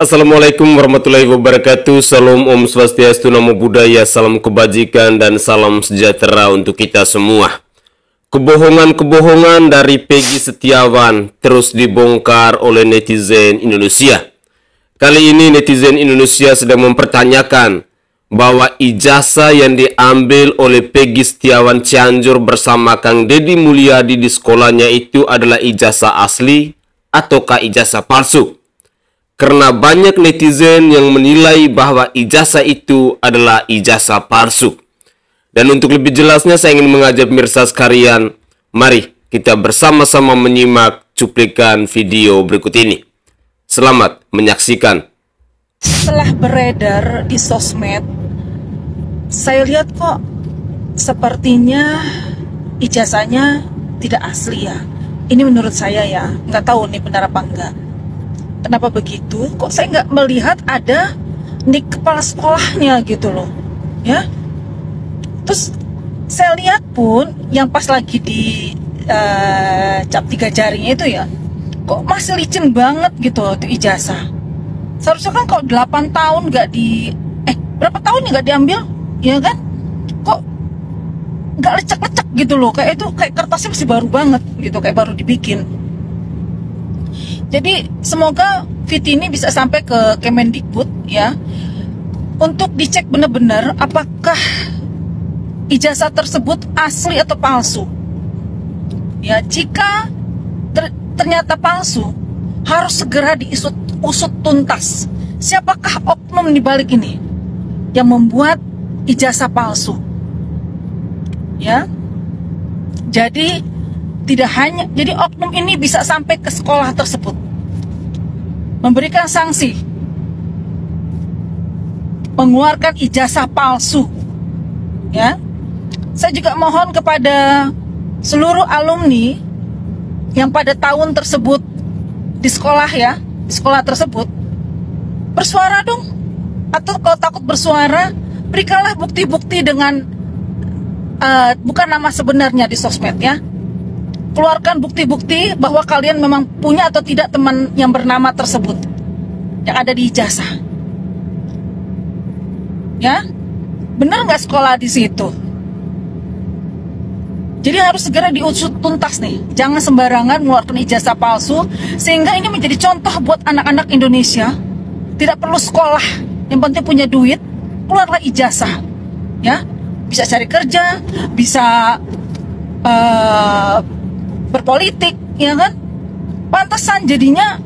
Assalamualaikum warahmatullahi wabarakatuh. Salam Om Swastiastu, Namo Buddhaya, salam kebajikan dan salam sejahtera untuk kita semua. Kebohongan-kebohongan dari Peggy Setiawan terus dibongkar oleh netizen Indonesia. Kali ini netizen Indonesia sedang mempertanyakan bahwa ijazah yang diambil oleh Peggy Setiawan Cianjur bersama Kang Deddy Mulyadi di sekolahnya itu adalah ijazah asli ataukah ijazah palsu. Karena banyak netizen yang menilai bahwa ijazah itu adalah ijazah palsu. Dan untuk lebih jelasnya saya ingin mengajak pemirsa sekalian, mari kita bersama-sama menyimak cuplikan video berikut ini. Selamat menyaksikan. Setelah beredar di sosmed, saya lihat kok sepertinya ijazahnya tidak asli ya. Ini menurut saya ya, nggak tahu nih benar apa enggak. Kenapa begitu? Kok saya nggak melihat ada nik kepala sekolahnya gitu loh, ya? Terus saya lihat pun yang pas lagi di cap 3 jarinya itu ya, kok masih licin banget gitu tuh ijazah. Seharusnya kan kalau 8 tahun nggak berapa tahun nggak diambil, ya kan? Kok nggak lecek-lecek gitu loh? Kayak itu kayak kertasnya masih baru banget gitu, kayak baru dibikin. Jadi semoga fit ini bisa sampai ke Kemendikbud ya, untuk dicek benar-benar apakah ijazah tersebut asli atau palsu. Ya, jika ternyata palsu, harus segera diusut tuntas. Siapakah oknum di balik ini yang membuat ijazah palsu? Ya, jadi oknum ini bisa sampai ke sekolah tersebut, memberikan sanksi, mengeluarkan ijazah palsu. Ya, saya juga mohon kepada seluruh alumni yang pada tahun tersebut di sekolah ya, di sekolah tersebut, bersuara dong. Atau kalau takut bersuara, berikanlah bukti-bukti dengan bukan nama sebenarnya di sosmed ya. Keluarkan bukti-bukti bahwa kalian memang punya atau tidak teman yang bernama tersebut yang ada di ijazah. Ya, benar nggak sekolah di situ? Jadi harus segera diusut tuntas nih. Jangan sembarangan mengeluarkan ijazah palsu, sehingga ini menjadi contoh buat anak-anak Indonesia. Tidak perlu sekolah, yang penting punya duit, keluarlah ijazah. Ya, bisa cari kerja, bisa berpolitik, ya kan? Pantesan jadinya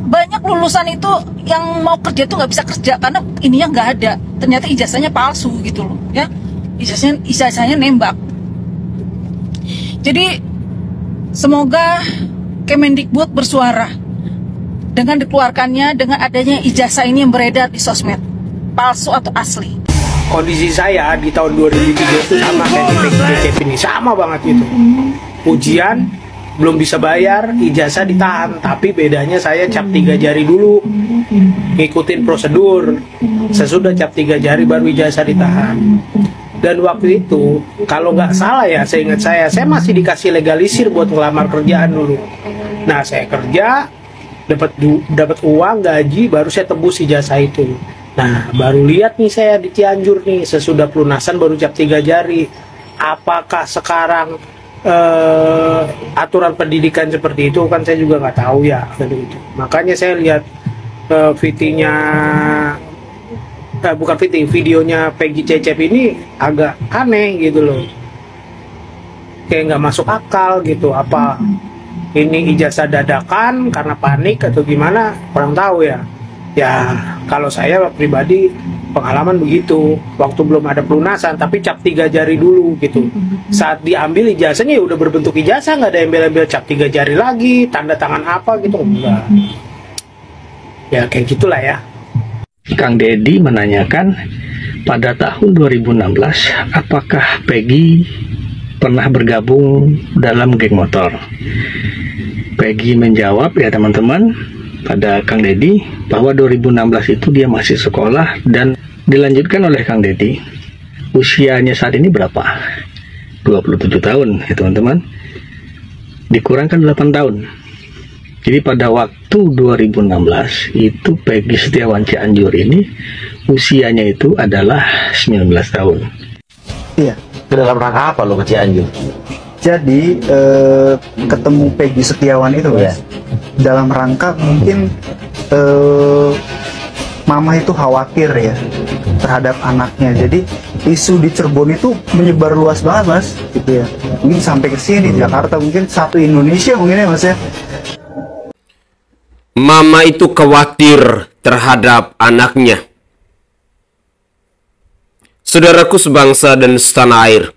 banyak lulusan itu yang mau kerja tuh nggak bisa kerja karena ininya nggak ada. Ternyata ijazahnya palsu gitu loh, ya. Ijazahnya nembak. Jadi semoga Kemendikbud bersuara dengan dikeluarkannya, dengan adanya ijazah ini yang beredar di sosmed, palsu atau asli. Kondisi saya di tahun 2003 itu sama kayak di PGCP ini, sama banget gitu. Ujian belum bisa bayar, ijazah ditahan, tapi bedanya saya cap 3 jari dulu, ngikutin prosedur. Sesudah cap 3 jari baru ijazah ditahan. Dan waktu itu kalau nggak salah ya, seingat saya masih dikasih legalisir buat ngelamar kerjaan dulu. Nah, saya kerja, dapat uang gaji, baru saya tebus ijazah itu. Nah, baru lihat nih saya di Cianjur nih, sesudah pelunasan baru cap 3 jari. Apakah sekarang aturan pendidikan seperti itu, kan saya juga nggak tahu ya. Makanya saya lihat videonya Peggy Cecep ini agak aneh gitu loh, kayak nggak masuk akal gitu. Apa ini ijazah dadakan karena panik atau gimana, kurang tahu ya. Ya kalau saya pribadi pengalaman begitu, waktu belum ada pelunasan tapi cap 3 jari dulu gitu. Saat diambil ijazahnya ya udah berbentuk ijazah, nggak ada embel-embel cap 3 jari lagi, tanda tangan apa gitu, enggak. Ya kayak gitulah ya. Kang Deddy menanyakan pada tahun 2016 apakah Peggy pernah bergabung dalam geng motor. Peggy menjawab ya teman-teman pada Kang Deddy bahwa 2016 itu dia masih sekolah, dan dilanjutkan oleh Kang Deddy. Usianya saat ini berapa? 27 tahun ya teman-teman. Dikurangkan 8 tahun. Jadi pada waktu 2016 itu Peggy Setiawan Cianjur ini usianya itu adalah 19 tahun. Iya. Ke dalam rangka apa lo ke Cianjur? Jadi ketemu Peggy Setiawan itu, Mas, dalam rangka mungkin mama itu khawatir ya terhadap anaknya. Jadi isu di Cirebon itu menyebar luas banget, Mas, gitu ya. Mungkin sampai ke sini Jakarta, mungkin satu Indonesia mungkin ya, Mas ya. Mama itu khawatir terhadap anaknya. Saudaraku sebangsa dan setanah air,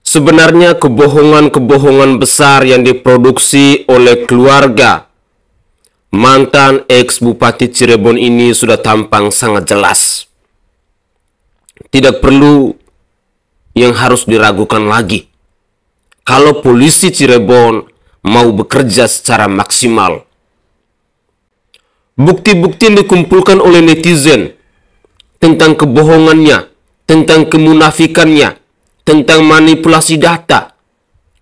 sebenarnya kebohongan-kebohongan besar yang diproduksi oleh keluarga mantan ex-Bupati Cirebon ini sudah tampang sangat jelas. Tidak perlu yang harus diragukan lagi. Kalau polisi Cirebon mau bekerja secara maksimal. Bukti-bukti yang dikumpulkan oleh netizen tentang kebohongannya, tentang kemunafikannya, tentang manipulasi data,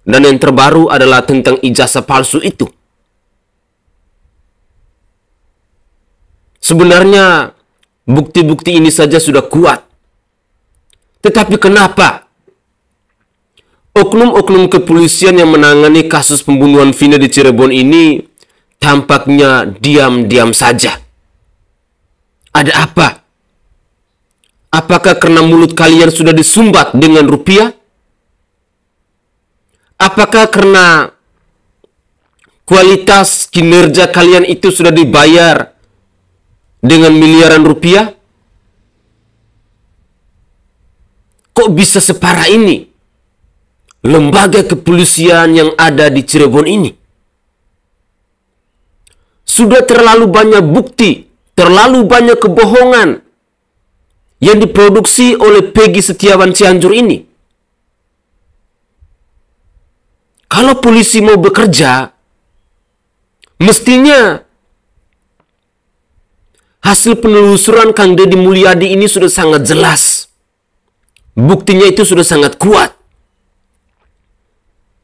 dan yang terbaru adalah tentang ijazah palsu itu. Sebenarnya bukti-bukti ini saja sudah kuat. Tetapi kenapa oknum-oknum kepolisian yang menangani kasus pembunuhan Vina di Cirebon ini tampaknya diam-diam saja? Ada apa? Apakah karena mulut kalian sudah disumbat dengan rupiah? Apakah karena kualitas kinerja kalian itu sudah dibayar dengan miliaran rupiah? Kok bisa separah ini lembaga kepolisian yang ada di Cirebon ini? Sudah terlalu banyak bukti, terlalu banyak kebohongan yang diproduksi oleh Peggy Setiawan Cianjur ini. Kalau polisi mau bekerja, mestinya hasil penelusuran Kang Deddy Mulyadi ini sudah sangat jelas. Buktinya itu sudah sangat kuat.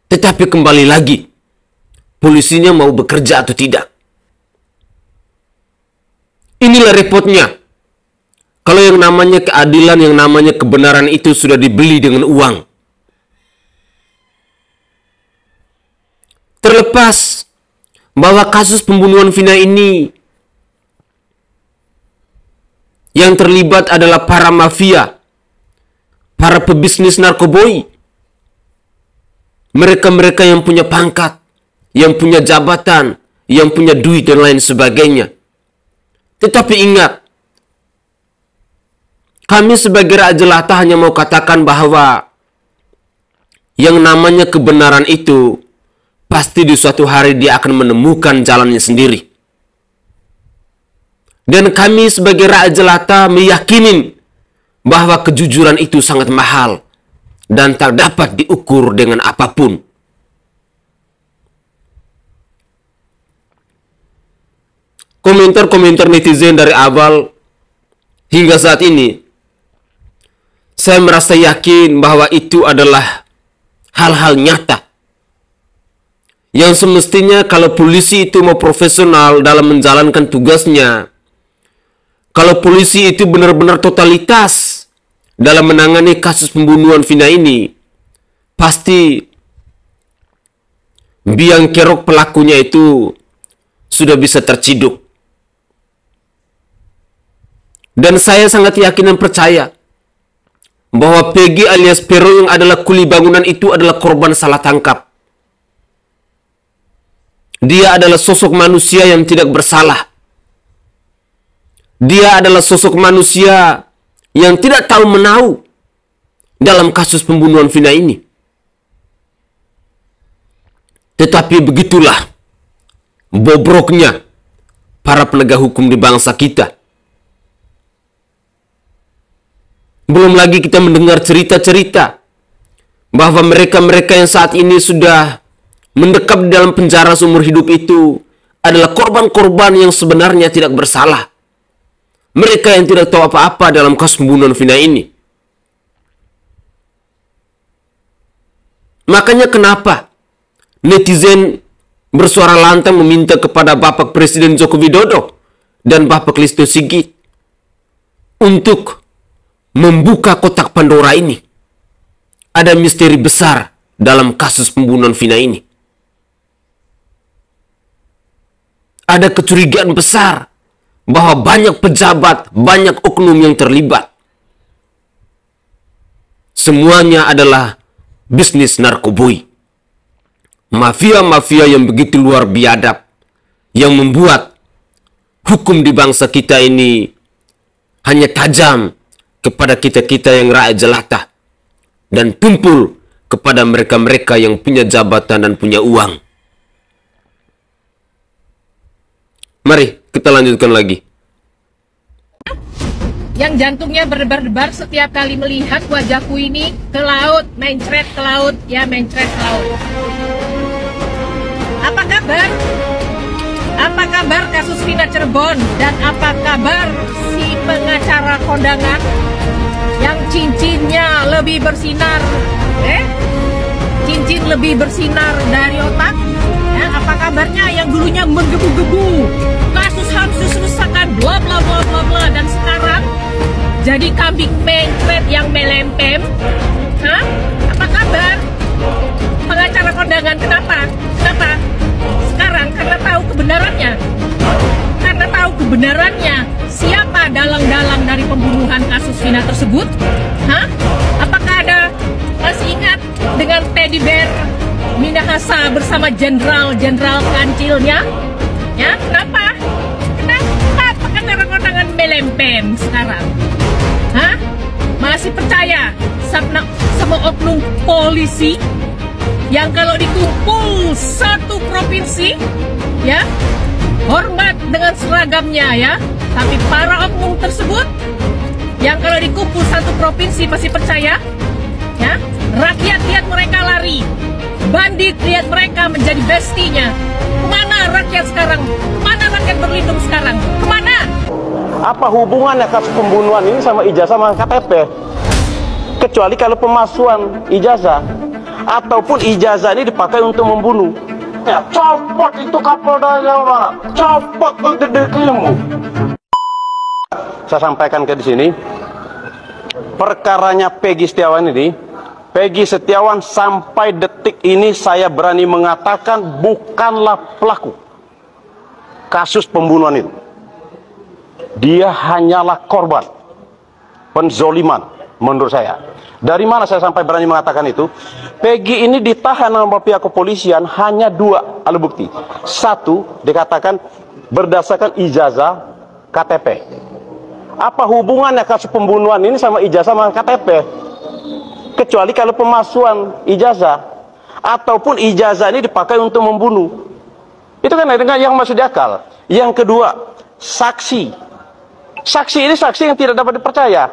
Tetapi kembali lagi, polisinya mau bekerja atau tidak. Inilah repotnya. Kalau yang namanya keadilan, yang namanya kebenaran itu sudah dibeli dengan uang. Terlepas bahwa kasus pembunuhan Vina ini yang terlibat adalah para mafia, para pebisnis narkoboy, mereka-mereka yang punya pangkat, yang punya jabatan, yang punya duit dan lain sebagainya. Tetapi ingat, kami sebagai rakyat jelata hanya mau katakan bahwa yang namanya kebenaran itu pasti di suatu hari dia akan menemukan jalannya sendiri. Dan kami sebagai rakyat jelata meyakini bahwa kejujuran itu sangat mahal dan tak dapat diukur dengan apapun. Komentar-komentar netizen dari awal hingga saat ini, saya merasa yakin bahwa itu adalah hal-hal nyata yang semestinya kalau polisi itu mau profesional dalam menjalankan tugasnya, kalau polisi itu benar-benar totalitas dalam menangani kasus pembunuhan Vina ini, pasti biang kerok pelakunya itu sudah bisa terciduk. Dan saya sangat yakin dan percaya bahwa Peggy alias Pero yang adalah kuli bangunan itu adalah korban salah tangkap. Dia adalah sosok manusia yang tidak bersalah. Dia adalah sosok manusia yang tidak tahu menahu dalam kasus pembunuhan Vina ini. Tetapi begitulah bobroknya para penegak hukum di bangsa kita. Belum lagi kita mendengar cerita-cerita bahwa mereka-mereka yang saat ini sudah mendekam di dalam penjara seumur hidup itu adalah korban-korban yang sebenarnya tidak bersalah. Mereka yang tidak tahu apa-apa dalam kasus pembunuhan Vina ini. Makanya kenapa netizen bersuara lantang meminta kepada Bapak Presiden Joko Widodo dan Bapak Listio Sigit untuk membuka kotak Pandora ini. Ada misteri besar dalam kasus pembunuhan Vina ini. Ada kecurigaan besar bahwa banyak pejabat, banyak oknum yang terlibat. Semuanya adalah bisnis narkoboy. Mafia-mafia yang begitu luar biadab, yang membuat hukum di bangsa kita ini hanya tajam kepada kita-kita yang rakyat jelata dan tumpul kepada mereka-mereka yang punya jabatan dan punya uang. Mari kita lanjutkan lagi. Yang jantungnya berdebar-debar setiap kali melihat wajahku ini ke laut, mencret ke laut, ya mencret ke laut. Apa kabar? Apa kabar kasus Vina Cirebon? Dan apa kabar si pengacara kondangan yang cincinnya lebih bersinar? Cincin lebih bersinar dari otak? Ya, apa kabarnya yang dulunya menggebu-gebu? Kasus harus diselesaikan, bla bla bla bla bla, dan sekarang jadi kambing mencret yang melempem? Hah? Apa kabar? Pengacara kondangan kenapa? Kenapa? Sekarang karena tahu kebenarannya. Karena tahu kebenarannya siapa dalang-dalang dari pembunuhan kasus Vina tersebut? Hah? Apakah ada masih ingat dengan Teddy Bear Minahasa bersama jenderal-jenderal kancilnya? Ya, kenapa? Kenapa pengacara kondangan melempem sekarang? Hah? Masih percaya sama oknum polisi yang kalau dikumpul satu provinsi, ya, hormat dengan seragamnya, ya, tapi para oknum tersebut yang kalau dikumpul satu provinsi masih percaya, ya, rakyat lihat mereka lari, bandit lihat mereka menjadi bestinya. Kemana rakyat sekarang? Kemana rakyat berlindung sekarang? Kemana? Apa hubungannya kasus pembunuhan ini sama ijazah sama KTP? Kecuali kalau pemalsuan ijazah ataupun ijazah ini dipakai untuk membunuh. Ya, copot itu Kapolda Jawa Barat, copot ilmu. Saya sampaikan ke di sini, perkaranya Peggy Setiawan ini, Peggy Setiawan sampai detik ini saya berani mengatakan bukanlah pelaku kasus pembunuhan itu. Dia hanyalah korban penzoliman menurut saya. Dari mana saya sampai berani mengatakan itu? Peggy ini ditahan oleh pihak kepolisian hanya dua alat bukti. Satu, dikatakan berdasarkan ijazah KTP. Apa hubungannya kasus pembunuhan ini sama ijazah sama KTP? Kecuali kalau pemalsuan ijazah ataupun ijazah ini dipakai untuk membunuh. Itu kan yang masuk di akal. Yang kedua, saksi. Saksi ini saksi yang tidak dapat dipercaya.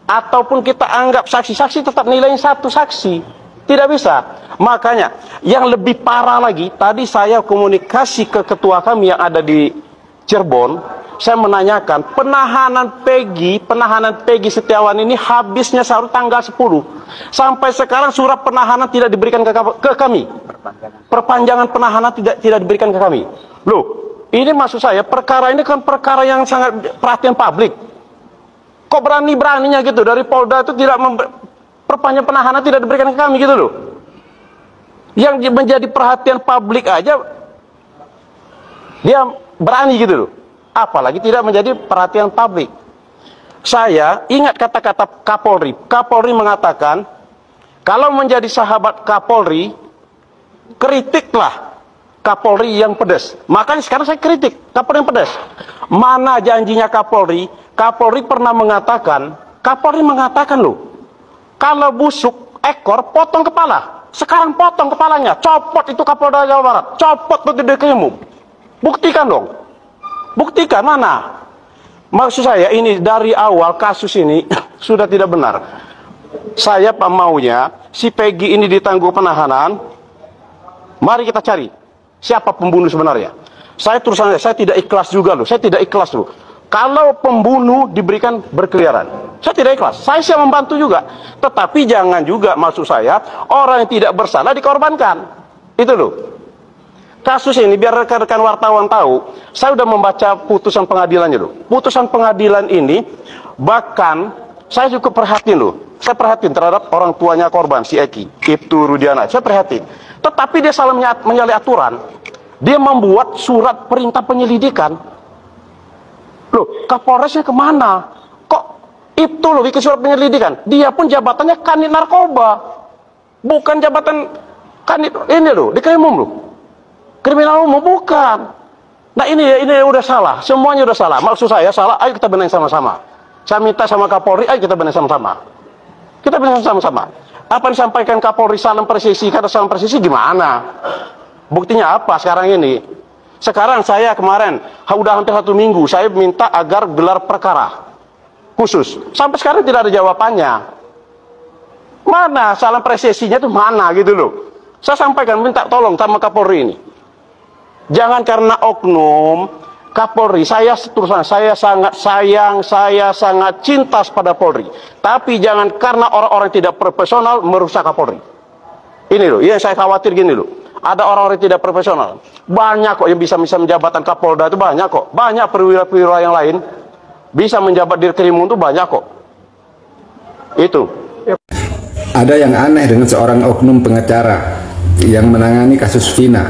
Ataupun kita anggap saksi tetap nilainya satu saksi. Tidak bisa. Makanya yang lebih parah lagi, tadi saya komunikasi ke ketua kami yang ada di Cirebon. Saya menanyakan penahanan Peggy Setiawan ini habisnya seharusnya tanggal 10. Sampai sekarang surat penahanan tidak diberikan ke kami. Perpanjangan penahanan tidak diberikan ke kami. Loh, ini maksud saya perkara ini kan perkara yang sangat perhatian publik. Kok berani-beraninya gitu dari Polda itu tidak perpanjangan penahanan tidak diberikan ke kami gitu loh. Yang menjadi perhatian publik aja dia berani gitu loh. Apalagi tidak menjadi perhatian publik. Saya ingat kata-kata Kapolri. Kapolri mengatakan, kalau menjadi sahabat Kapolri, kritiklah Kapolri yang pedas. Makanya sekarang saya kritik Kapolri yang pedas. Mana janjinya Kapolri? Kapolri pernah mengatakan, loh, kalau busuk ekor, potong kepala. Sekarang potong kepalanya, copot itu Kapolda Jawa Barat, copot itu umum. Buktikan dong. Buktikan mana? Maksud saya ini dari awal kasus ini sudah tidak benar. Saya maunya si Peggy ini ditangguh penahanan. Mari kita cari siapa pembunuh sebenarnya. Saya terus saja, saya tidak ikhlas juga loh. Saya tidak ikhlas loh. Kalau pembunuh diberikan berkeliaran, saya tidak ikhlas. Saya siap membantu juga. Tetapi jangan juga maksud saya orang yang tidak bersalah dikorbankan. Itu loh. kasus ini biar rekan-rekan wartawan tahu, saya sudah membaca putusan pengadilannya loh. Putusan pengadilan ini bahkan saya cukup perhatiin loh. Saya perhatiin terhadap orang tuanya korban, si Eki, Ibtu Rudiana. Saya perhatiin. Tetapi dia salah menyalahi aturan. Dia membuat surat perintah penyelidikan. Loh, Kapolresnya kemana? Kok itu loh bikin surat penyelidikan? Dia pun jabatannya Kanit Narkoba. Bukan jabatan Kanit ini loh, di Krimum loh. Kriminal umum bukan. Nah ini udah salah. Semuanya udah salah. Maksud saya salah, ayo kita benahi sama-sama. Saya minta sama Kapolri, ayo kita benahi sama-sama. Kita benar sama-sama. Apa yang disampaikan Kapolri salam presisi, kata salam presisi gimana? Buktinya apa sekarang ini? Sekarang saya kemarin, udah hampir 1 minggu, saya minta agar gelar perkara khusus. Sampai sekarang tidak ada jawabannya. Mana salam presisinya itu mana gitu loh. Saya sampaikan, minta tolong sama Kapolri ini. Jangan karena oknum Kapolri, saya seterusnya, saya sangat sayang, saya sangat cinta pada Polri. Tapi jangan karena orang-orang tidak profesional merusak Kapolri. Ini loh, yang saya khawatir gini loh. Ada orang-orang tidak profesional. Banyak kok yang bisa menjabatan Kapolda itu banyak kok. Banyak perwira-perwira yang lain bisa menjabat di Krimum itu banyak kok. Itu. Ada yang aneh dengan seorang oknum pengacara yang menangani kasus Vina.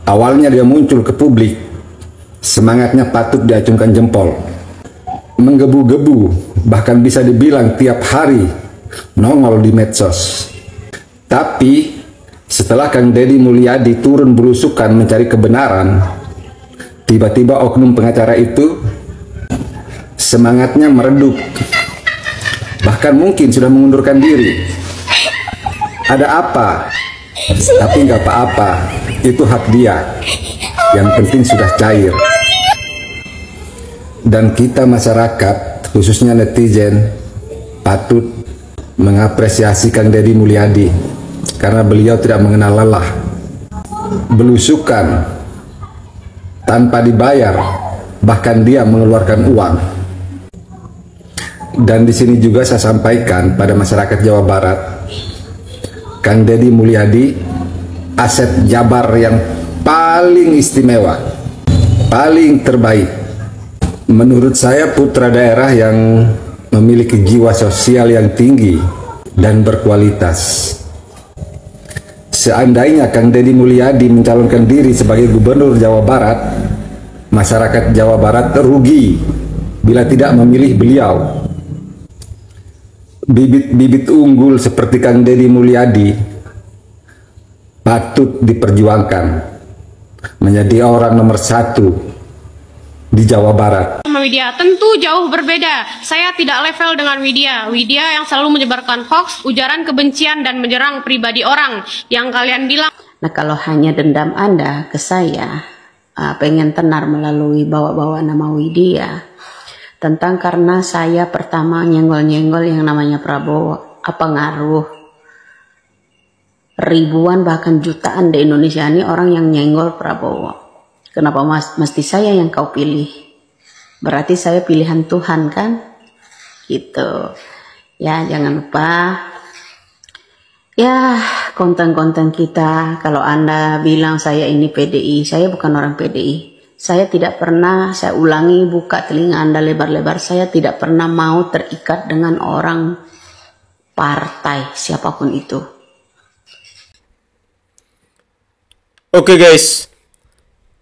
Awalnya dia muncul ke publik. Semangatnya patut diacungkan jempol, menggebu-gebu, bahkan bisa dibilang tiap hari nongol di medsos. Tapi setelah Kang Deddy Mulyadi turun belusukan mencari kebenaran, tiba-tiba oknum pengacara itu semangatnya meredup, bahkan mungkin sudah mengundurkan diri. Ada apa? Tapi nggak apa-apa, itu hak dia. Yang penting sudah cair. Dan kita masyarakat, khususnya netizen, patut mengapresiasi Kang Deddy Mulyadi karena beliau tidak mengenal lelah. Belusukan tanpa dibayar, bahkan dia mengeluarkan uang. Dan di sini juga saya sampaikan pada masyarakat Jawa Barat, Kang Deddy Mulyadi aset Jabar yang paling istimewa, paling terbaik. Menurut saya putra daerah yang memiliki jiwa sosial yang tinggi dan berkualitas. Seandainya Kang Deddy Mulyadi mencalonkan diri sebagai gubernur Jawa Barat, masyarakat Jawa Barat rugi bila tidak memilih beliau. Bibit-bibit unggul seperti Kang Deddy Mulyadi patut diperjuangkan menjadi orang nomor 1 di Jawa Barat. Widya tentu jauh berbeda. Saya tidak level dengan Widya. Widya yang selalu menyebarkan hoax, ujaran kebencian dan menyerang pribadi orang yang kalian bilang. Nah, kalau hanya dendam Anda ke saya, pengen tenar melalui bawa-bawa nama Widya, tentang karena saya pertama nyenggol-nyenggol yang namanya Prabowo, apa ngaruh? Ribuan bahkan jutaan di Indonesia ini orang yang nyenggol Prabowo. Kenapa mesti saya yang kau pilih? Berarti saya pilihan Tuhan kan? Gitu. Ya, jangan lupa. Ya, konten-konten kita. Kalau Anda bilang saya ini PDI, saya bukan orang PDI. Saya tidak pernah, saya ulangi, buka telinga Anda lebar-lebar. Saya tidak pernah mau terikat dengan orang partai, siapapun itu. Oke guys,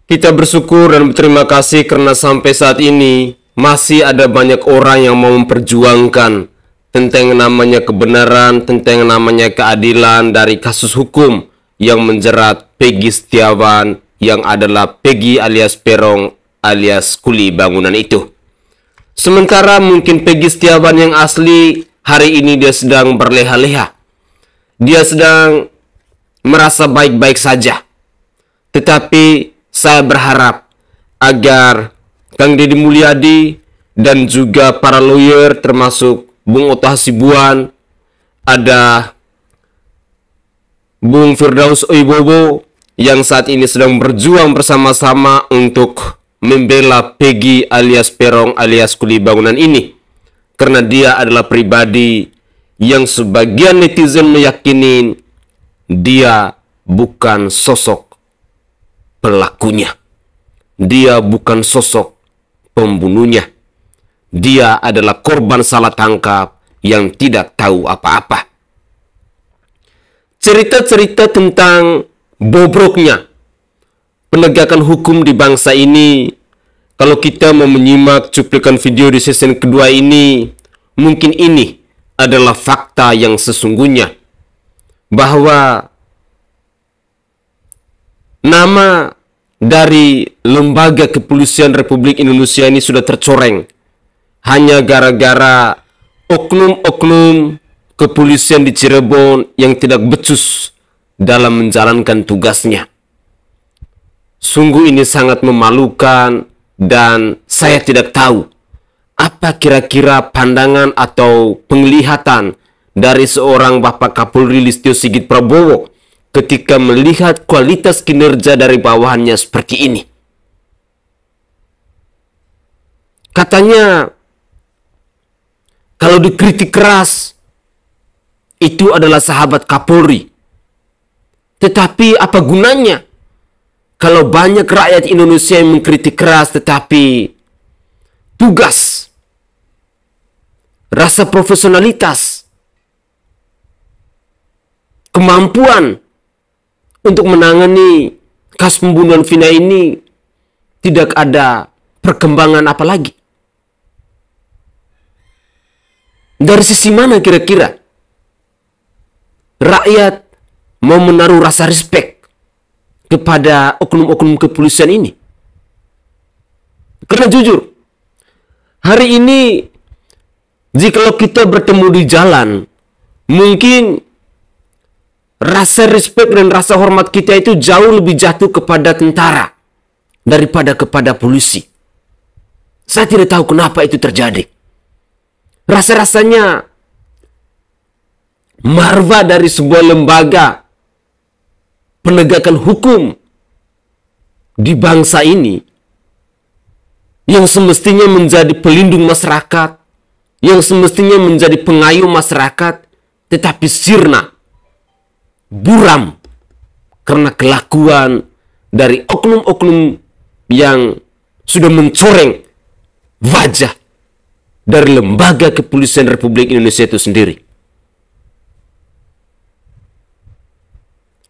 kita bersyukur dan berterima kasih karena sampai saat ini masih ada banyak orang yang mau memperjuangkan tentang yang namanya kebenaran, tentang yang namanya keadilan dari kasus hukum yang menjerat Peggy Setiawan yang adalah Peggy alias Peron alias kuli bangunan itu. Sementara mungkin Peggy Setiawan yang asli hari ini dia sedang berleha-leha. Dia sedang merasa baik-baik saja. Tetapi saya berharap agar Kang Deddy Mulyadi dan juga para lawyer termasuk Bung Oto Hasibuan, ada Bung Firdaus Oibowo yang saat ini sedang berjuang bersama-sama untuk membela Peggy alias Peron alias kuli bangunan ini. Karena dia adalah pribadi yang sebagian netizen meyakini dia bukan sosok pelakunya. Dia bukan sosok pembunuhnya. Dia adalah korban salah tangkap yang tidak tahu apa-apa. Cerita-cerita tentang bobroknya penegakan hukum di bangsa ini, kalau kita mau menyimak cuplikan video di season kedua ini, mungkin ini adalah fakta yang sesungguhnya. Bahwa nama dari lembaga kepolisian Republik Indonesia ini sudah tercoreng hanya gara-gara oknum-oknum kepolisian di Cirebon yang tidak becus dalam menjalankan tugasnya. Sungguh ini sangat memalukan dan saya tidak tahu apa kira-kira pandangan atau penglihatan dari seorang Bapak Kapolri Listio Sigit Prabowo ketika melihat kualitas kinerja dari bawahannya seperti ini. Katanya kalau dikritik keras itu adalah sahabat Kapolri. Tetapi apa gunanya kalau banyak rakyat Indonesia yang mengkritik keras tetapi tugas, rasa profesionalitas, kemampuan untuk menangani kasus pembunuhan Vina ini tidak ada perkembangan apa lagi. Dari sisi mana kira-kira rakyat mau menaruh rasa respek kepada oknum-oknum kepolisian ini? Karena jujur, hari ini jikalau kita bertemu di jalan, mungkin rasa respek dan rasa hormat kita itu jauh lebih jatuh kepada tentara daripada kepada polisi. Saya tidak tahu kenapa itu terjadi. Rasa-rasanya marwah dari sebuah lembaga penegakan hukum di bangsa ini yang semestinya menjadi pelindung masyarakat, yang semestinya menjadi pengayuh masyarakat, tetapi sirna, buram karena kelakuan dari oknum-oknum yang sudah mencoreng wajah dari lembaga kepolisian Republik Indonesia itu sendiri.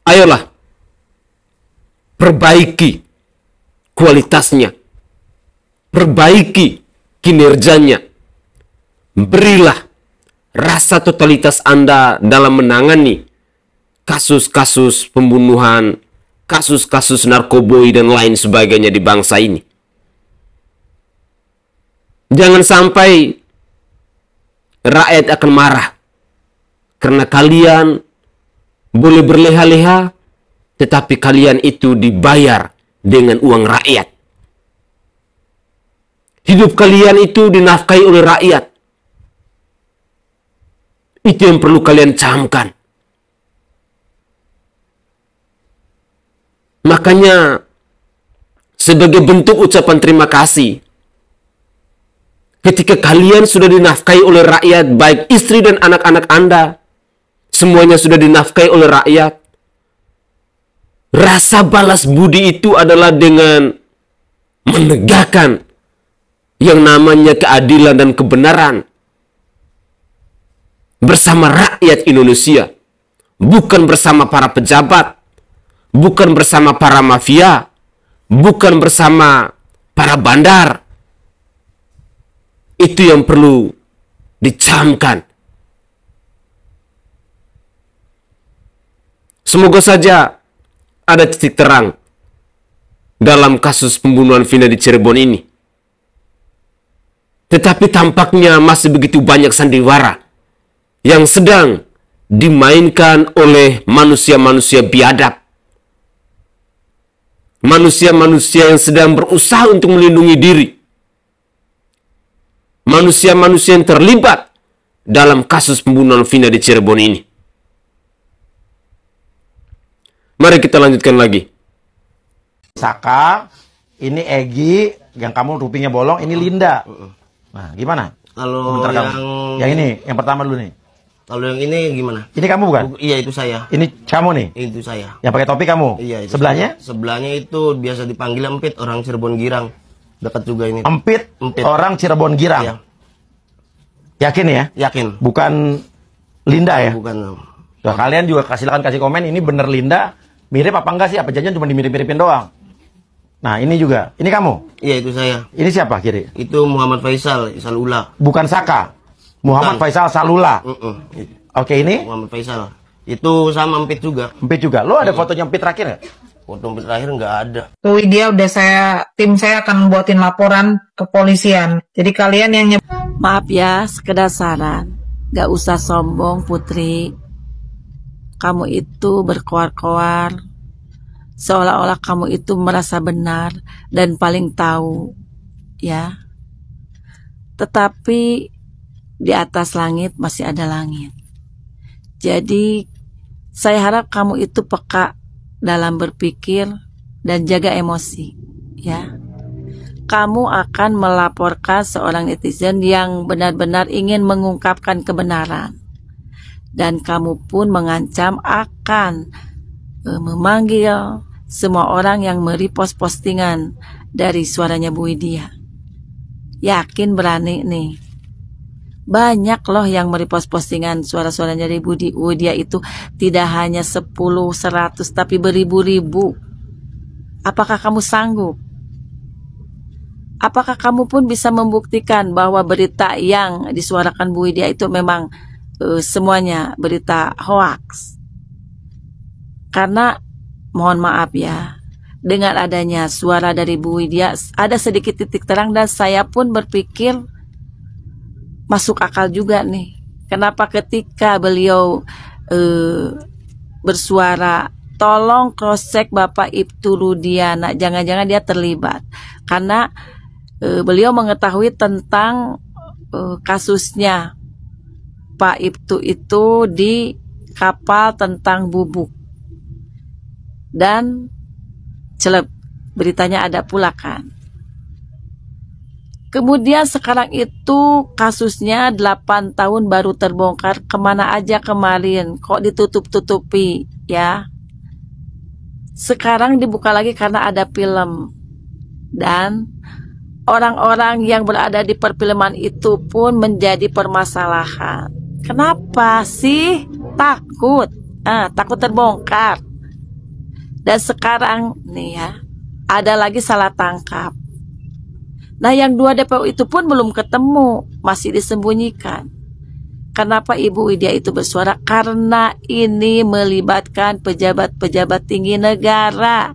Ayolah, perbaiki kualitasnya, perbaiki kinerjanya, berilah rasa totalitas Anda dalam menangani kasus-kasus pembunuhan, kasus-kasus narkoboi dan lain sebagainya di bangsa ini. Jangan sampai rakyat akan marah karena kalian boleh berleha-leha, tetapi kalian itu dibayar dengan uang rakyat. Hidup kalian itu dinafkahi oleh rakyat. Itu yang perlu kalian camkan. Makanya, sebagai bentuk ucapan terima kasih, ketika kalian sudah dinafkahi oleh rakyat, baik istri dan anak-anak Anda, semuanya sudah dinafkahi oleh rakyat, rasa balas budi itu adalah dengan menegakkan yang namanya keadilan dan kebenaran bersama rakyat Indonesia, bukan bersama para pejabat, bukan bersama para mafia, bukan bersama para bandar. Itu yang perlu dicamkan. Semoga saja ada titik terang dalam kasus pembunuhan Vina di Cirebon ini. Tetapi tampaknya masih begitu banyak sandiwara yang sedang dimainkan oleh manusia-manusia biadab. Manusia-manusia yang sedang berusaha untuk melindungi diri. Manusia-manusia yang terlibat dalam kasus pembunuhan Vina di Cirebon ini. Mari kita lanjutkan lagi. Saka, ini Egi, yang kamu rupingnya bolong, ini Linda. Nah, gimana? Kalau yang ini, yang pertama dulu nih. Kalau yang ini gimana? Ini kamu bukan? Iya, itu saya. Ini kamu nih? Itu saya. Yang pakai topi kamu? Iya, itu sebelahnya? Sebelahnya itu biasa dipanggil Empit, orang Cirebon Girang. Dekat juga ini. Empit, orang Cirebon Girang? Iya. Yakin ya? Yakin. Bukan Linda ya? Bukan. Nah, kalian juga silahkan kasih komen, ini bener Linda, mirip apa enggak sih? Apa jangan cuma dimirip-miripin doang? Nah, ini juga. Ini kamu? Iya, itu saya. Ini siapa kiri? Itu Muhammad Faisal Salula. Bukan Saka? Muhammad Faisal Salula. Oke, ini? Muhammad Faisal. Itu sama Empit juga. Empit juga. Lo ada fotonya Empit terakhir nggak? Foto Empit terakhir nggak ada. Tuh dia udah tim saya akan buatin laporan ke polisian. Jadi kalian yang maaf ya, sekedar saran. Gak usah sombong Putri. Kamu itu berkoar-koar. Seolah-olah kamu itu merasa benar dan paling tahu. Ya. Tetapi di atas langit masih ada langit. Jadi saya harap kamu itu peka dalam berpikir dan jaga emosi, ya. Kamu akan melaporkan seorang netizen yang benar-benar ingin mengungkapkan kebenaran. Dan kamu pun mengancam akan memanggil semua orang yang merepost postingan dari suaranya Bu Widya. Yakin berani nih. Banyak loh yang merepost postingan suara-suaranya dari Bu Widya itu, tidak hanya 10, 100, tapi beribu-ribu. Apakah kamu sanggup? Apakah kamu pun bisa membuktikan bahwa berita yang disuarakan Bu Widya itu memang semuanya berita hoax? Karena mohon maaf ya, dengan adanya suara dari Bu Widya ada sedikit titik terang dan saya pun berpikir masuk akal juga nih. Kenapa ketika beliau bersuara, tolong cross check Bapak Ibtu Rudiana, jangan-jangan dia terlibat. Karena beliau mengetahui tentang kasusnya Pak Ibtu itu di kapal tentang bubuk. Dan celep, beritanya ada pula kan. Kemudian sekarang itu kasusnya 8 tahun baru terbongkar, kemana aja kemarin, kok ditutup-tutupi ya. Sekarang dibuka lagi karena ada film. Dan orang-orang yang berada di perfilman itu pun menjadi permasalahan. Kenapa sih? Takut. Takut terbongkar. Dan sekarang nih ya, ada lagi salah tangkap. Nah, yang 2 DPO itu pun belum ketemu, masih disembunyikan. Kenapa Ibu Widya itu bersuara? Karena ini melibatkan pejabat-pejabat tinggi negara.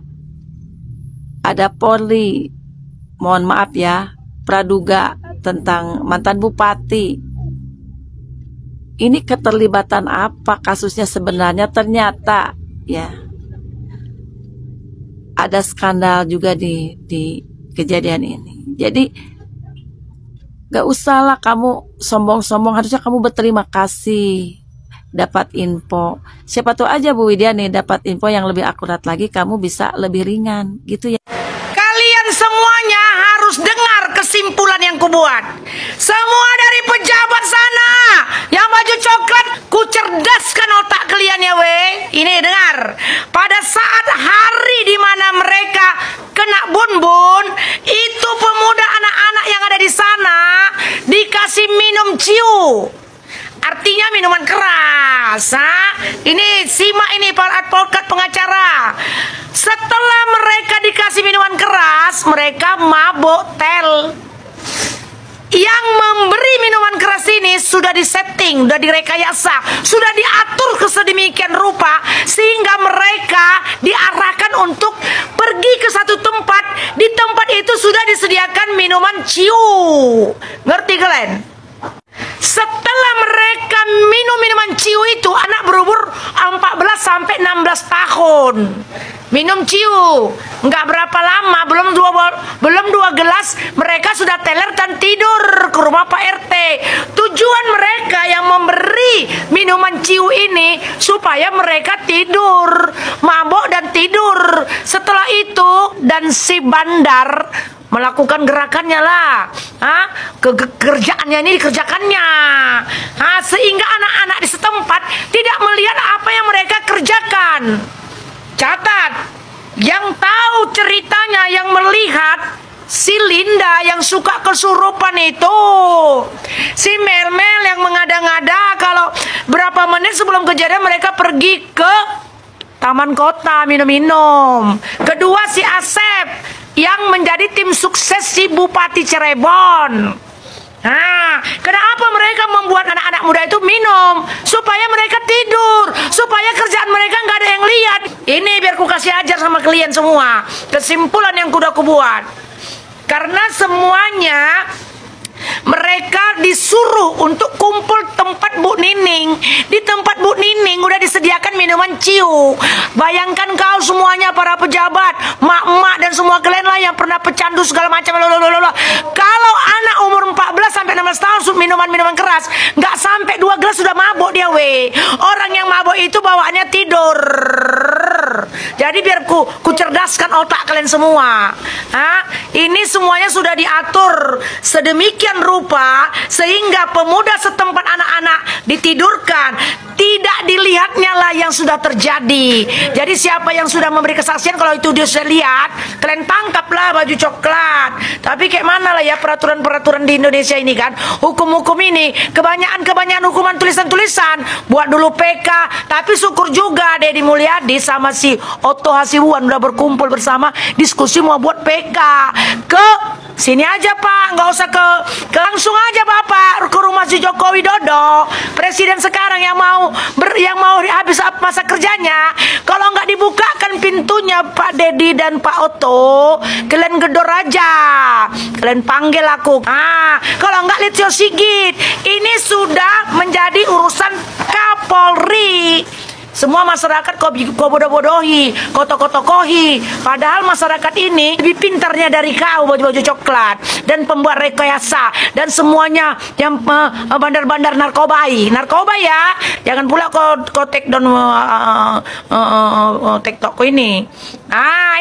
Ada Polri, mohon maaf ya, praduga tentang mantan bupati. Ini keterlibatan apa kasusnya sebenarnya? Ternyata ya ada skandal juga di kejadian ini. Jadi gak usahlah kamu sombong-sombong, harusnya kamu berterima kasih dapat info. Siapa tahu aja Bu Widya nih dapat info yang lebih akurat lagi, kamu bisa lebih ringan gitu ya. Kalian semuanya harus dengar kesimpulan yang kubuat. Semua dari pejabat sana yang baju coklat, kucerdaskan otak kalian ya Ini dengar, pada saat hari di mana mereka kena bun-bun, itu pemuda anak-anak yang ada di sana dikasih minum ciu. Artinya minuman keras. Ini simak ini para advokat pengacara. Setelah mereka dikasih minuman keras, mereka mabuk tel. Yang memberi minuman keras ini sudah disetting, sudah direkayasa, sudah diatur kesedemikian rupa sehingga mereka diarahkan untuk pergi ke satu tempat. Di tempat itu sudah disediakan minuman ciu. Ngerti kalian? Setelah mereka minum minuman ciu itu, anak berumur 14 sampai 16 tahun. Minum ciu, nggak berapa lama, belum dua gelas, mereka sudah teler dan tidur ke rumah Pak RT. Tujuan mereka yang memberi minuman ciu ini supaya mereka tidur, mabok dan tidur. Setelah itu, dan si bandar melakukan gerakannya lah. Kerjaannya ini dikerjakannya. Sehingga anak-anak di setempat tidak melihat apa yang mereka kerjakan. Catat, yang tahu ceritanya, yang melihat si Linda yang suka kesurupan itu, si Mel-Mel yang mengada-ngada kalau berapa menit sebelum kejadian mereka pergi ke taman kota minum-minum. Kedua, si Asep yang menjadi tim sukses si Bupati Cirebon. Kenapa mereka membuat anak-anak muda itu minum? Supaya mereka tidur, supaya kerjaan mereka nggak ada yang lihat. Ini biar ku kasih ajar sama kalian semua. Kesimpulan yang kuda kubuat. Karena semuanya mereka disuruh untuk kumpul tempat Bu Nining. Di tempat Bu Nining udah disediakan minuman ciu. Bayangkan kau semuanya, para pejabat, mak-mak dan semua kalian lah yang pernah pecandu segala macam. Kalau anak umur 14 sampai 16 tahun minuman-minuman keras, nggak sampai 2 gelas sudah mabuk dia we. Orang yang mabuk itu bawaannya tidur. Jadi biar ku cerdaskan otak kalian semua. Ini semuanya sudah diatur sedemikian rupa sehingga pemuda setempat, anak-anak ditidurkan. Tidak dilihatnya lah yang sudah terjadi. Jadi siapa yang sudah memberi kesaksian, kalau itu dia sudah lihat, kalian tangkaplah baju coklat. Tapi kayak mana lah ya peraturan-peraturan di Indonesia ini kan. Hukum-hukum ini kebanyakan hukuman tulisan-tulisan. Buat dulu PK. Tapi syukur juga Deddy Mulyadi sama si Otto Hasibuan udah berkumpul bersama diskusi mau buat PK. Ke sini aja Pak, nggak usah ke langsung aja Bapak ke rumah si Joko Widodo, presiden sekarang yang mau habis masa kerjanya. Kalau nggak dibukakan pintunya Pak Deddy dan Pak Otto, kalian gedor aja, kalian panggil aku. Kalau nggak Litsio Sigit, ini sudah menjadi urusan Kapolri. Semua masyarakat kau bodoh-bodohi, kau tokoh-tokohi. Padahal masyarakat ini lebih pintarnya dari kau, baju-baju coklat dan pembuat rekayasa dan semuanya yang bandar-bandar narkoba ya. Jangan pula kau take down TikTok ini.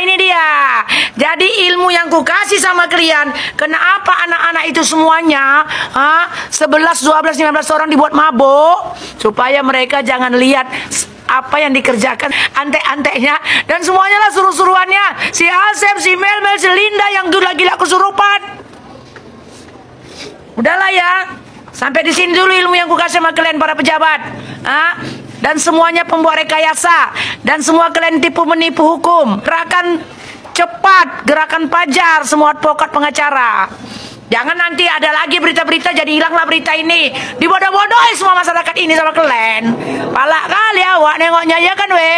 Ini dia. Jadi ilmu yang ku kasih sama kalian, kenapa anak-anak itu semuanya 11, 12, 15 orang dibuat mabuk, supaya mereka jangan lihat apa yang dikerjakan antek-anteknya dan semuanya lah suruh-suruannya. Si Asep, si Mel-Mel, si Linda yang gila-gila kesurupan. Udahlah ya. Sampai di sini dulu ilmu yang ku kasih sama kalian para pejabat. Dan semuanya pembuat rekayasa dan semua kalian tipu menipu hukum. Gerakan cepat, gerakan pajar, semua advokat pengacara. Jangan nanti ada lagi berita-berita jadi hilanglah berita ini. Dibodoh-bodohi semua masyarakat ini sama kalian. Palak kali awak nengoknya ya kan we.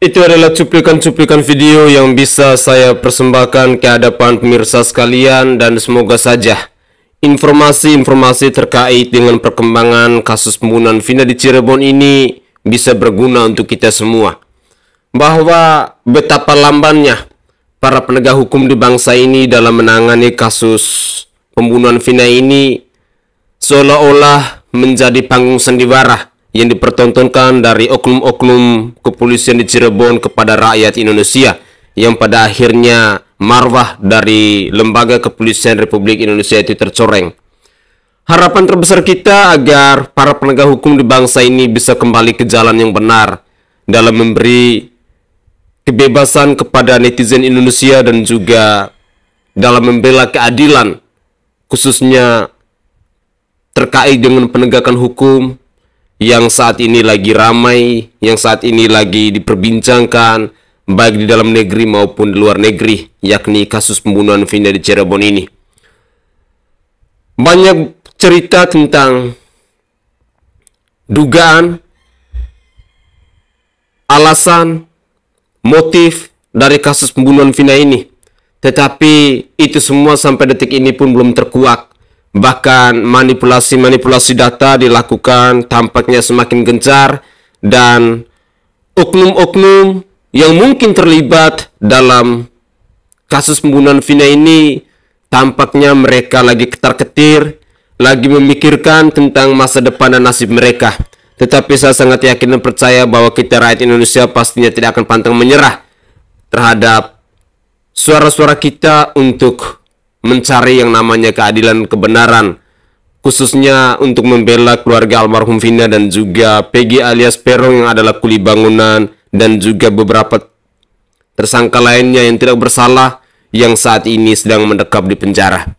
Itu adalah cuplikan-cuplikan video yang bisa saya persembahkan ke hadapan pemirsa sekalian, dan semoga saja informasi-informasi terkait dengan perkembangan kasus pembunuhan Vina di Cirebon ini bisa berguna untuk kita semua. Bahwa betapa lambannya para penegak hukum di bangsa ini dalam menangani kasus pembunuhan Vina ini seolah-olah menjadi panggung sandiwara yang dipertontonkan dari oknum-oknum kepolisian di Cirebon kepada rakyat Indonesia, yang pada akhirnya marwah dari lembaga kepolisian Republik Indonesia itu tercoreng. Harapan terbesar kita agar para penegak hukum di bangsa ini bisa kembali ke jalan yang benar dalam memberi kebebasan kepada netizen Indonesia dan juga dalam membela keadilan, khususnya terkait dengan penegakan hukum yang saat ini lagi ramai, yang saat ini lagi diperbincangkan baik di dalam negeri maupun di luar negeri, yakni kasus pembunuhan Vina di Cirebon ini. Banyak cerita tentang dugaan, alasan, motif dari kasus pembunuhan Vina ini. Tetapi itu semua sampai detik ini pun belum terkuak. Bahkan manipulasi-manipulasi data dilakukan tampaknya semakin gencar, dan oknum-oknum yang mungkin terlibat dalam kasus pembunuhan Vina ini tampaknya mereka lagi ketar-ketir, lagi memikirkan tentang masa depan dan nasib mereka. Tetapi saya sangat yakin dan percaya bahwa kita rakyat Indonesia pastinya tidak akan pantang menyerah terhadap suara-suara kita untuk mencari yang namanya keadilan kebenaran, khususnya untuk membela keluarga almarhum Vina dan juga Peggy alias Peron yang adalah kuli bangunan, dan juga beberapa tersangka lainnya yang tidak bersalah yang saat ini sedang mendekam di penjara.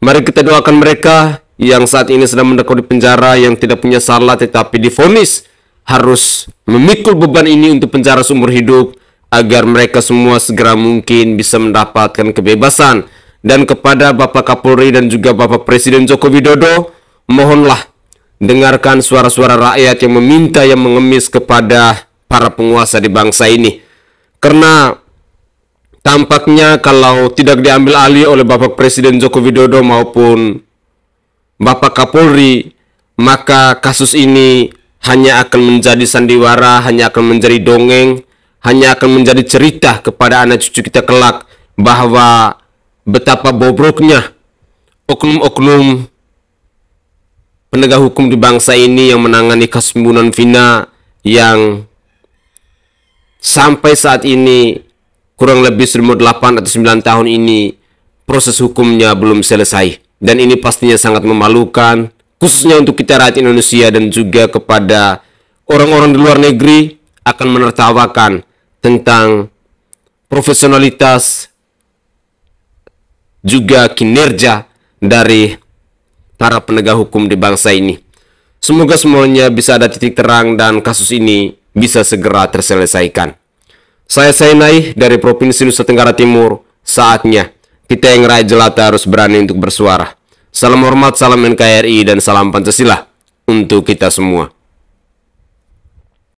Mari kita doakan mereka yang saat ini sedang mendekam di penjara, yang tidak punya salah tetapi divonis harus memikul beban ini untuk penjara seumur hidup, agar mereka semua segera mungkin bisa mendapatkan kebebasan. Dan kepada Bapak Kapolri dan juga Bapak Presiden Joko Widodo, mohonlah dengarkan suara-suara rakyat yang meminta, yang mengemis kepada para penguasa di bangsa ini. Karena tampaknya kalau tidak diambil alih oleh Bapak Presiden Joko Widodo maupun Bapak Kapolri, maka kasus ini hanya akan menjadi sandiwara, hanya akan menjadi dongeng, hanya akan menjadi cerita kepada anak cucu kita kelak, bahwa betapa bobroknya oknum-oknum penegak hukum di bangsa ini yang menangani kasus pembunuhan Vina, yang sampai saat ini kurang lebih 8 atau 9 tahun ini proses hukumnya belum selesai. Dan ini pastinya sangat memalukan, khususnya untuk kita rakyat Indonesia dan juga kepada orang-orang di luar negeri, akan menertawakan tentang profesionalitas juga kinerja dari para penegak hukum di bangsa ini. Semoga semuanya bisa ada titik terang dan kasus ini bisa segera terselesaikan. Saya Sainai dari Provinsi Nusa Tenggara Timur. Saatnya kita yang rakyat jelata harus berani untuk bersuara. Salam hormat, salam NKRI, dan salam Pancasila untuk kita semua.